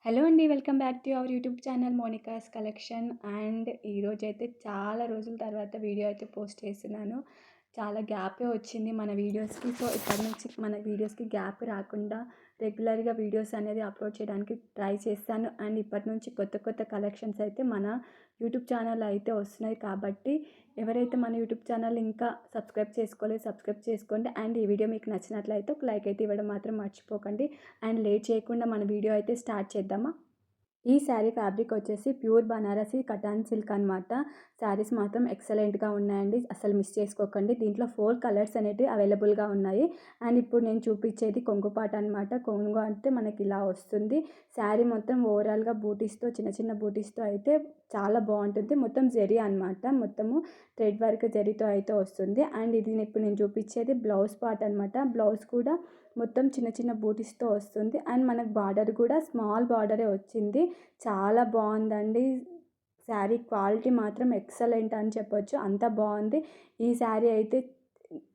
Hello అండి. Welcome back to our YouTube channel Monica's collection. And ఈరోజైతే చాలా రోజుల తర్వాత వీడియో అయితే పోస్ట్ చేస్తున్నాను. చాలా గ్యాపే వచ్చింది మన వీడియోస్‌కి. సో, ఇప్పటి నుంచి మన వీడియోస్‌కి గ్యాప్ రాకుండా రెగ్యులర్‌గా వీడియోస్ అనేది అప్లోడ్ చేయడానికి ట్రై చేస్తాను. అండ్ ఇప్పటి నుంచి కొత్త కొత్త కలెక్షన్స్ అయితే మన యూట్యూబ్ ఛానల్‌లో అయితే వస్తున్నాయి. కాబట్టి ఎవరైతే మన యూట్యూబ్ ఛానల్ ఇంకా సబ్స్క్రైబ్ చేసుకోలేదో సబ్స్క్రైబ్ చేసుకోండి. అండ్ ఈ వీడియో మీకు నచ్చినట్లయితే ఒక లైక్ అయితే ఇవ్వడం మాత్రం మర్చిపోకండి. అండ్ లేట్ చేయకుండా మన వీడియో అయితే స్టార్ట్ చేద్దామా? ఈ శారీ ఫ్యాబ్రిక్ వచ్చేసి ప్యూర్ బనారసి కటాన్ సిల్క్ అనమాట. శారీస్ మాత్రం ఎక్సలెంట్‌గా ఉన్నాయండి. అసలు మిస్ చేసుకోకండి. దీంట్లో 4 కలర్స్ అనేటివి అవైలబుల్‌గా ఉన్నాయి. అండ్ ఇప్పుడు నేను చూపించేది కొంగు పార్ట్ అనమాట. కొంగు అంటే మనకి ఇలా వస్తుంది. శారీ మొత్తం ఓవరాల్‌గా బూటీస్‌తో చిన్న చిన్న బూటీస్‌తో అయితే చాలా బాగుంటుంది. మొత్తం జరీ అనమాట. మొత్తము థ్రెడ్ వర్క్ జరీతో అయితే వస్తుంది. అండ్ ఇది ఇప్పుడు నేను చూపించేది బ్లౌజ్ పార్ట్ అనమాట. బ్లౌజ్ కూడా మొత్తం చిన్న చిన్న బూటీస్‌తో వస్తుంది. అండ్ మనకు బార్డర్ కూడా స్మాల్ బార్డరే వచ్చింది. చాలా బాగుందండి. శారీ క్వాలిటీ మాత్రం ఎక్సలెంట్ అని చెప్పొచ్చు. అంత బాగుంది. ఈ శారీ అయితే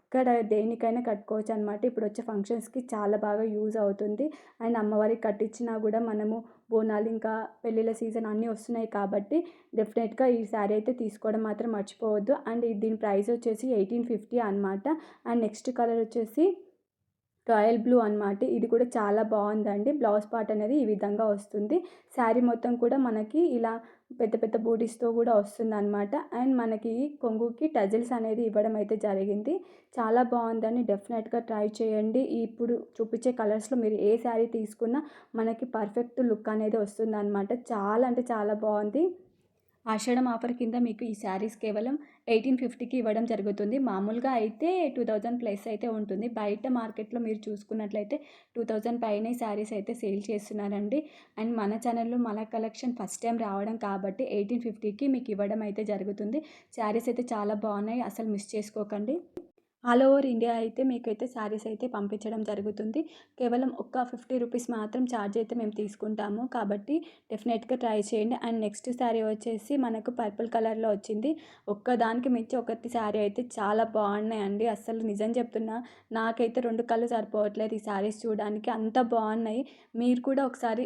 ఇక్కడ దేనికైనా కట్టుకోవచ్చు అనమాట. ఇప్పుడు వచ్చే ఫంక్షన్స్‌కి చాలా బాగా యూజ్ అవుతుంది. అండ్ అమ్మవారికి కట్టించినా కూడా మనము బోనాలు ఇంకా పెళ్ళిళ్ళ సీజన్ అన్నీ వస్తున్నాయి కాబట్టి డెఫినెట్‌గా ఈ శారీ అయితే తీసుకోవడం మాత్రం మర్చిపోవద్దు. అండ్ దీని ప్రైస్ వచ్చేసి 1850 అనమాట. అండ్ నెక్స్ట్ కలర్ వచ్చేసి రాయల్ బ్లూ అనమాట. ఇది కూడా చాలా బాగుందండి. బ్లౌజ్ పార్ట్ అనేది ఈ విధంగా వస్తుంది. శారీ మొత్తం కూడా మనకి ఇలా పెద్ద పెద్ద బూటీస్‌తో కూడా వస్తుందనమాట. అండ్ మనకి కొంగుకి టజిల్స్ అనేది ఇవ్వడం అయితే జరిగింది. చాలా బాగుందని డెఫినెట్‌గా ట్రై చేయండి. ఇప్పుడు చూపించే కలర్స్‌లో మీరు ఏ శారీ తీసుకున్నా మనకి పర్ఫెక్ట్ లుక్ అనేది వస్తుందనమాట. చాలా అంటే చాలా బాగుంది. ఆషాఢం ఆఫర్ కింద మీకు ఈ శారీస్ కేవలం 1850కి ఇవ్వడం జరుగుతుంది. మామూలుగా అయితే 2000 ప్లస్ అయితే ఉంటుంది. బయట మార్కెట్‌లో మీరు చూసుకున్నట్లయితే 2000 పైనే శారీస్ అయితే సేల్ చేస్తున్నారండి. అండ్ మన ఛానల్‌లో మన కలెక్షన్ ఫస్ట్ టైం రావడం కాబట్టి 1850కి మీకు ఇవ్వడం అయితే జరుగుతుంది. శారీస్ అయితే చాలా బాగున్నాయి. అసలు మిస్ చేసుకోకండి. ఆల్ ఓవర్ ఇండియా అయితే మీకైతే శారీస్ అయితే పంపించడం జరుగుతుంది. కేవలం ఒక 50 రూపీస్ మాత్రం ఛార్జ్ అయితే మేము తీసుకుంటాము. కాబట్టి డెఫినెట్‌గా ట్రై చేయండి. అండ్ నెక్స్ట్ శారీ వచ్చేసి మనకు పర్పుల్ కలర్‌లో వచ్చింది. ఒక్కదానికి మించి ఒకటి శారీ అయితే చాలా బాగున్నాయండి. అస్సలు నిజం చెప్తున్నా నాకైతే 2 కళ్ళు సరిపోవట్లేదు ఈ శారీస్ చూడడానికి. అంత బాగున్నాయి. మీరు కూడా ఒకసారి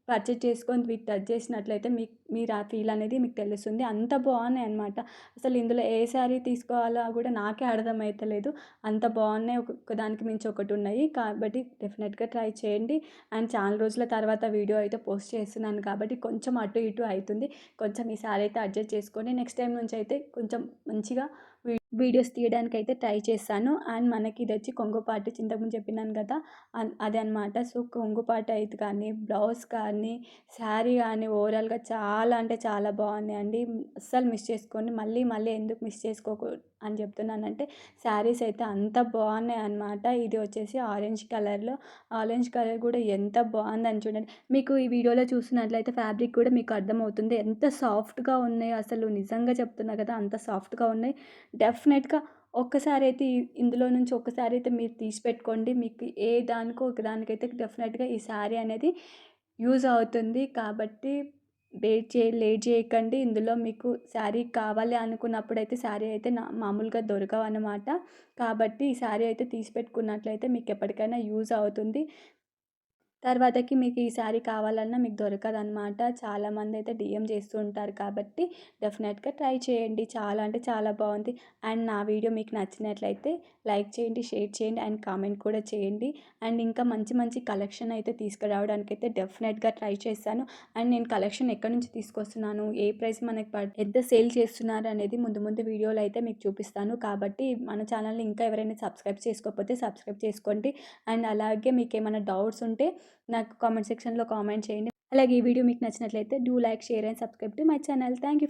పర్చేజ్ చేసుకొని వీటి టచ్ చేసినట్లయితే మీరు ఆ ఫీల్ అనేది మీకు తెలుస్తుంది. అంత బాగున్నాయన్నమాట. అసలు ఇందులో ఏ శారీ తీసుకోవాలో కూడా నాకే అర్థమైతలేదు. అంత బాగున్నాయి. ఒక్కొక్కదానికి మించి ఒకటి ఉన్నాయి. కాబట్టి డెఫినెట్‌గా ట్రై చేయండి. అండ్ చాలా రోజుల తర్వాత వీడియో అయితే పోస్ట్ చేస్తున్నాను కాబట్టి కొంచెం అటు ఇటు అవుతుంది. కొంచెం ఈ శారీ అయితే అడ్జస్ట్ చేసుకోండి. నెక్స్ట్ టైం నుంచి అయితే కొంచెం మంచిగా వీడియోస్ తీయడానికైతే ట్రై చేశాను. అండ్ మనకి ఇదొచ్చి కొంగు పార్ట్ ఇంతకుముందు చెప్పినాను కదా! అదనమాట. సో, కొంగు పార్ట్ అయితే కానీ, బ్లౌజ్ కానీ, శారీ కానీ ఓవరాల్‌గా చాలా అంటే చాలా బాగున్నాయండి. అస్సలు మిస్ చేసుకోండి. మళ్ళీ మళ్ళీ ఎందుకు మిస్ చేసుకోకు అని చెప్తున్నానంటే శారీస్ అయితే అంత బాగున్నాయన్నమాట. ఇది వచ్చేసి ఆరెంజ్ కలర్‌లో. ఆరెంజ్ కలర్ కూడా ఎంత బాగుందని చూడండి. మీకు ఈ వీడియోలో చూస్తున్నట్లయితే ఫ్యాబ్రిక్ కూడా మీకు అర్థమవుతుంది. ఎంత సాఫ్ట్‌గా ఉన్నాయో అసలు నిజంగా చెప్తున్నా కదా! అంత సాఫ్ట్‌గా ఉన్నాయి. డెఫినెట్‌గా ఒక్కసారి అయితే ఇందులో నుంచి ఒక్కసారి అయితే మీరు తీసి పెట్టుకోండి. మీకు ఏ దానికో ఒక దానికైతే డెఫినెట్‌గా ఈ శారీ అనేది యూజ్ అవుతుంది. కాబట్టి లేట్ చేయకండి. ఇందులో మీకు శారీ కావాలి అనుకున్నప్పుడైతే శారీ అయితే మామూలుగా దొరకవన్నమాట. కాబట్టి ఈ శారీ అయితే తీసి పెట్టుకున్నట్లయితే మీకు ఎప్పటికైనా యూజ్ అవుతుంది. తర్వాతకి మీకు ఈ శారీ కావాలన్నా మీకు దొరకదనమాట. చాలామందైతే డీఎం చేస్తూ ఉంటారు కాబట్టి డెఫినెట్‌గా ట్రై చేయండి. చాలా అంటే చాలా బాగుంది. అండ్ నా వీడియో మీకు నచ్చినట్లయితే లైక్ చేయండి, షేర్ చేయండి అండ్ కామెంట్ కూడా చేయండి. అండ్ ఇంకా మంచి మంచి కలెక్షన్ అయితే తీసుకురావడానికైతే డెఫినెట్‌గా ట్రై చేశాను. అండ్ నేను కలెక్షన్ ఎక్కడి నుంచి తీసుకొస్తున్నాను, ఏ ప్రైస్ మనకి ఎంత సేల్ చేస్తున్నారు అనేది ముందు ముందు వీడియోలో అయితే మీకు చూపిస్తాను. కాబట్టి మన ఛానల్‌ని ఇంకా ఎవరైనా సబ్స్క్రైబ్ చేసుకోకపోతే సబ్స్క్రైబ్ చేసుకోండి. అండ్ అలాగే మీకేమైనా డౌట్స్ ఉంటే నాకు కామెంట్ సెక్షన్‌లో కామెంట్ చేయండి. అలాగే ఈ వీడియో మీకు నచ్చినట్లయితే do like, share and subscribe to my channel. Thank you.